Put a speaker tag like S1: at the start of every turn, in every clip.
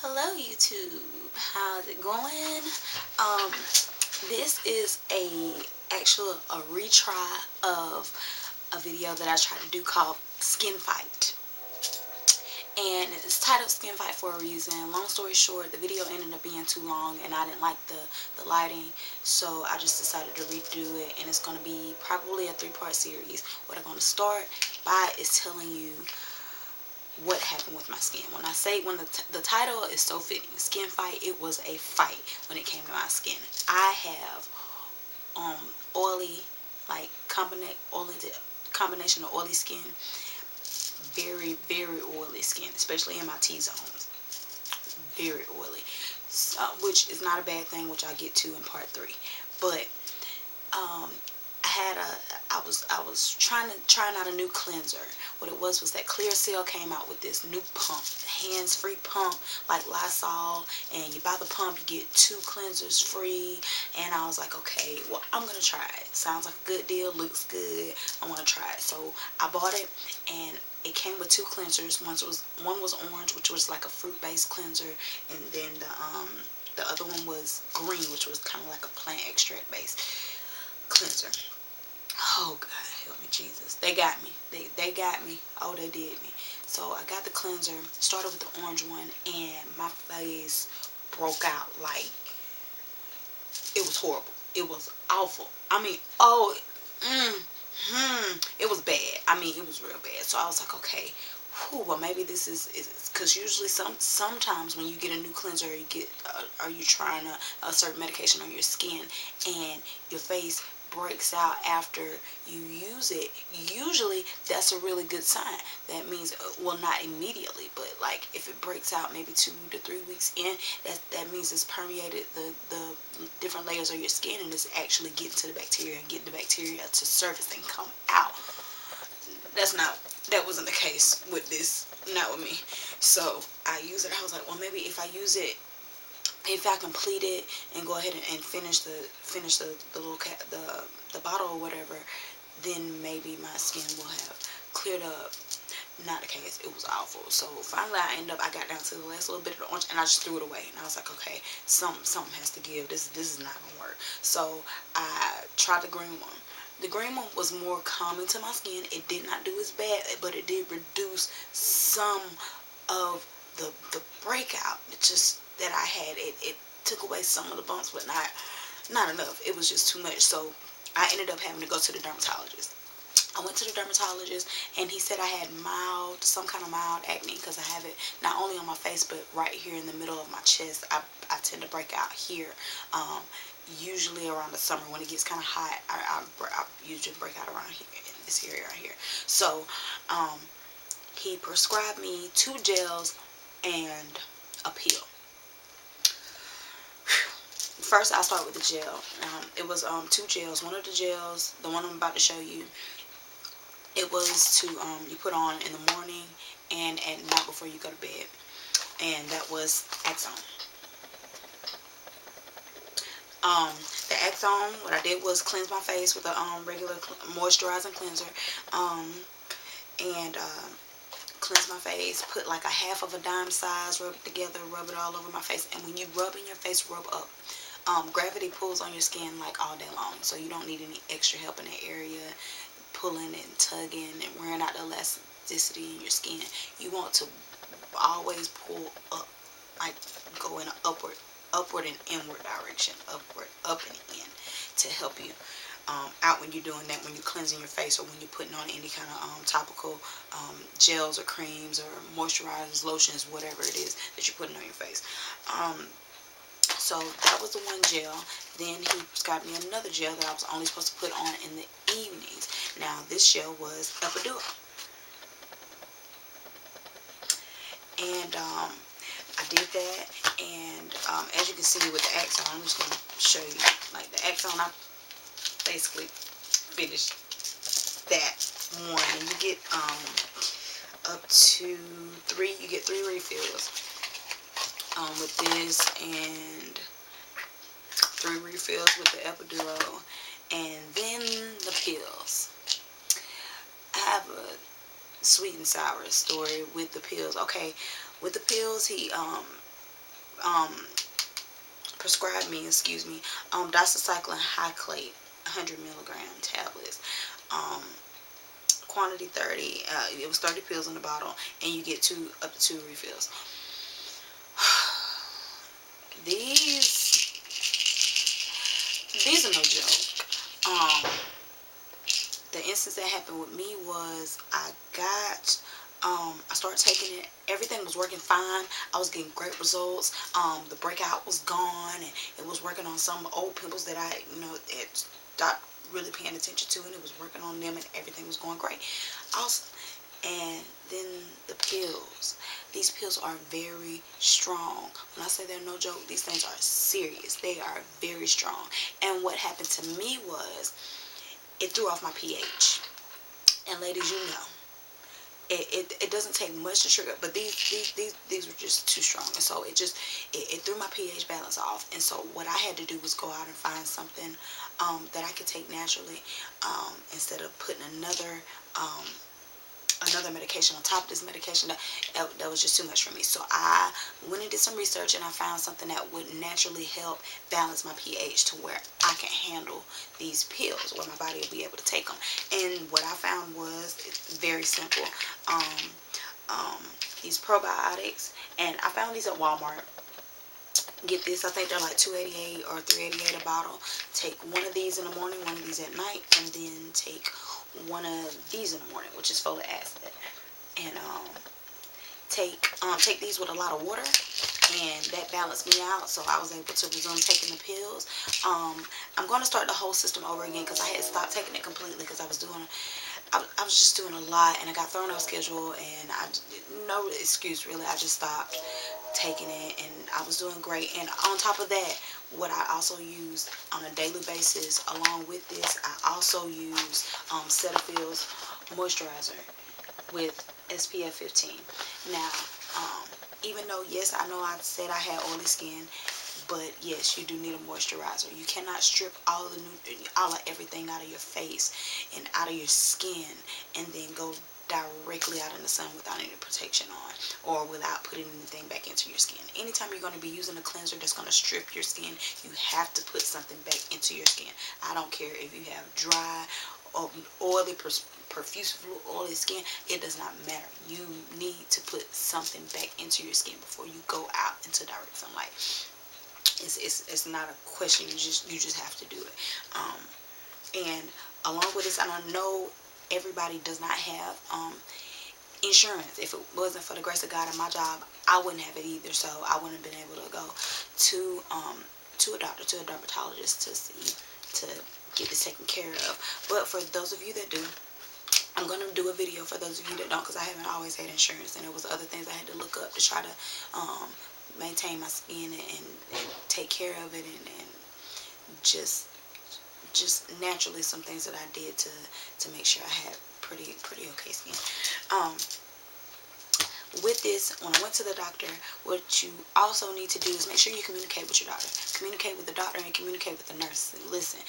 S1: Hello YouTube, how's it going? Um, this is a retry of a video that I tried to do called Skin Fight. And it's titled Skin Fight for a reason. Long story short, the video ended up being too long and I didn't like the lighting, so I just decided to redo it, and it's going to be probably a 3-part series. What I'm going to start by is telling you what happened with my skin. When I say, when the title is so fitting, Skin Fight, it was a fight when it came to my skin. I have oily, like combination of oily skin, very oily skin, especially in my T-zones, very oily, which is not a bad thing, which I'll get to in part 3. But I was trying out a new cleanser. What it was that Clearasil came out with this new pump, hands-free pump, like Lysol, and you buy the pump, you get 2 cleansers free. And I was like, okay, well, I'm gonna try it. Sounds like a good deal, looks good, I want to try it. So I bought it, and it came with 2 cleansers. One was orange, which was like a fruit-based cleanser, and then the other one was green, which was kind of like a plant extract based cleanser. Oh God, help me Jesus. They got me. They got me. Oh, they did me. So I got the cleanser, started with the orange one, and my face broke out. Like, it was horrible. It was awful. I mean, it was bad. I mean, it was real bad. So I was like, okay, well, maybe this is because usually sometimes when you get a new cleanser, or you trying a certain medication on your skin, and your face breaks out after you use it, usually that's a really good sign. That means, well, not immediately, but like if it breaks out maybe 2 to 3 weeks in, that means it's permeated the different layers of your skin, and it's actually getting to the bacteria and getting the bacteria to surface and come out. That wasn't the case with this, not with me. So I use it. I was like, well, maybe if I use it, if I complete it and go ahead and finish the little the bottle or whatever, then maybe my skin will have cleared up. Not the case. It was awful. So finally I got down to the last little bit of the orange, and I just threw it away. And I was like, okay, something has to give. This is not gonna work. So I tried the green one. The green one was more calming to my skin. It did not do as bad, but it did reduce some of the breakout. It just that I had. It took away some of the bumps, but not enough. It was just too much. So I ended up having to go to the dermatologist. I went to the dermatologist, and he said I had some kind of mild acne, because I have it not only on my face but right here in the middle of my chest. I tend to break out here. Usually around the summer when it gets kind of hot, I usually break out around here, in this area right here. So he prescribed me 2 gels and a peel. First, I'll start with the gel. It was 2 gels. One of the gels, the one I'm about to show you, it was to you put on in the morning and at night before you go to bed, and that was Axone. The Axone, what I did was cleanse my face with a regular moisturizing cleanser, and cleanse my face, put like a half of a dime size, rub it together, rub it all over my face. And when you rub in your face, rub up. Gravity pulls on your skin like all day long, so you don't need any extra help in that area, pulling and tugging and wearing out the elasticity in your skin. You want to always pull up, like go in an upward and inward direction, up and in, to help you out when you're doing that, when you're cleansing your face, or when you're putting on any kind of topical gels or creams or moisturizers, lotions, whatever it is that you're putting on your face. So that was the one gel. Then he prescribed me another gel that I was only supposed to put on in the evenings. Now this gel was epidural, and I did that. And as you can see with the Axone, I'm just going to show you, like the Axone, I basically finished that one, and you get up to 3, you get 3 refills with this, and 3 refills with the epidural, and then the pills. I have a sweet and sour story with the pills. Okay, with the pills, he prescribed me, excuse me, doxycycline hyclate 100 milligram tablets. Quantity 30. It was 30 pills in the bottle, and you get up to 2 refills. These are no joke. The instance that happened with me was I started taking it. Everything was working fine. I was getting great results. The breakout was gone, and it was working on some old pimples that I, it stopped really paying attention to, and it was working on them, and everything was going great. Awesome. And then the pills. These pills are very strong. When I say they're no joke, these things are serious. They are very strong. And what happened to me was it threw off my pH. And ladies, it doesn't take much to trigger, but these were just too strong, and so it threw my pH balance off. And so what I had to do was go out and find something that I could take naturally, instead of putting another medication on top of this medication. That was just too much for me. So I went and did some research, and I found something that would naturally help balance my pH to where I can handle these pills, where my body will be able to take them. And what I found was, it's very simple. These probiotics, and I found these at Walmart. Get this, I think they're like $2.88 or $3.88 a bottle. Take one of these in the morning, one of these at night, and then take one of these in the morning, which is folic acid. And take these with a lot of water, and that balanced me out, so I was able to resume taking the pills. I'm going to start the whole system over again, because I had stopped taking it completely, because I was just doing a lot, and I got thrown off schedule, and no excuse really, I just stopped taking it, and I was doing great. And on top of that, what I also use on a daily basis along with this, I also use Cetaphil's moisturizer with SPF 15. Now, even though, yes, I know I said I had oily skin, but yes, you do need a moisturizer. You cannot strip all of everything out of your face and out of your skin and then go directly out in the sun without any protection on, or without putting anything back into your skin. Anytime you're going to be using a cleanser that's going to strip your skin, you have to put something back into your skin. I don't care if you have dry or oily, profusely oily skin, it does not matter. You need to put something back into your skin before you go out into direct sunlight. It's not a question. You just have to do it. And along with this, I don't know, everybody does not have insurance. If it wasn't for the grace of God and my job, I wouldn't have it either. So I wouldn't have been able to go to a doctor, to a dermatologist, to get this taken care of. But for those of you that do, I'm going to do a video for those of you that don't, because I haven't always had insurance, and there was other things I had to look up to try to maintain my skin and take care of it, and just naturally some things that I did to make sure I had pretty okay skin. With this, when I went to the doctor, what you also need to do is make sure you communicate with your doctor. Communicate with the doctor and communicate with the nurse. Listen,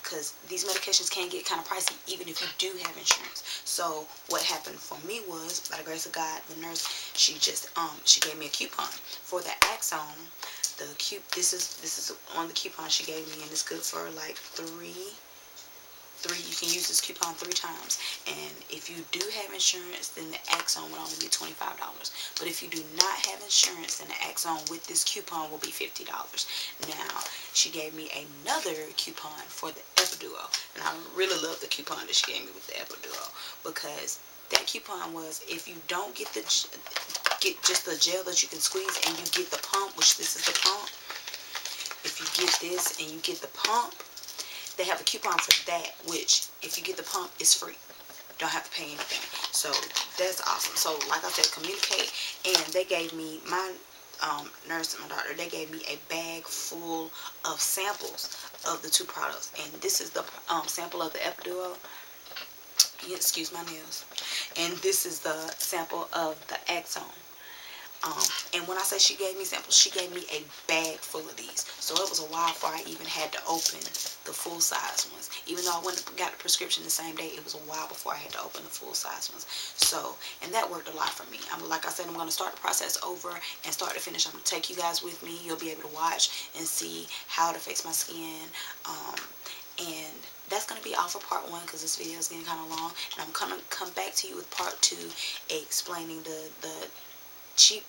S1: because these medications can get kind of pricey, even if you do have insurance. So what happened for me was, by the grace of God, the nurse, she gave me a coupon for the Axone. This is on the coupon she gave me, and it's good for like three. You can use this coupon 3 times, and if you do have insurance, then the Axone will only be $25. But if you do not have insurance, then the Axone with this coupon will be $50. Now, she gave me another coupon for the Epiduo, and I really love the coupon that she gave me with the Epiduo, because that coupon was, if you don't get just the gel that you can squeeze, and you get the pump, which this is the pump. If you get this and you get the pump, they have a coupon for that, which if you get the pump, it's free. Don't have to pay anything. So that's awesome. So like I said, communicate. And they gave me, my nurse and my doctor, they gave me a bag full of samples of the 2 products. And this is the sample of the Epiduo. Excuse my nails. And this is the sample of the Axone. And when I say she gave me samples, she gave me a bag full of these. So it was a while before I even had to open the full size ones. Even though I went and got the prescription the same day, it was a while before I had to open the full size ones. So, and that worked a lot for me. Like I said, I'm going to start the process over and start to finish. I'm going to take you guys with me. You'll be able to watch and see how it affects my skin. And that's going to be all for part 1 because this video is getting kind of long. And I'm going to come back to you with part 2 explaining the cheap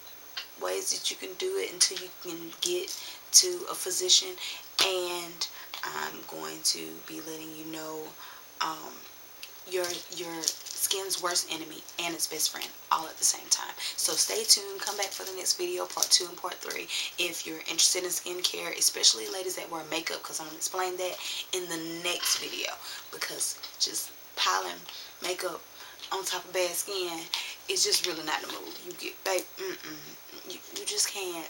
S1: ways that you can do it until you can get to a physician. And I'm going to be letting you know your skin's worst enemy and its best friend all at the same time. So stay tuned. Come back for the next video, part 2 and part 3, if you're interested in skincare, especially ladies that wear makeup, because I'm going to explain that in the next video. Because just piling makeup on top of bad skin is just really not the move. You get, babe, you just can't.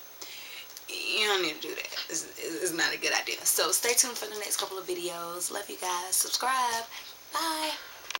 S1: You don't need to do that. It's not a good idea. So stay tuned for the next couple of videos. Love you guys. Subscribe. Bye.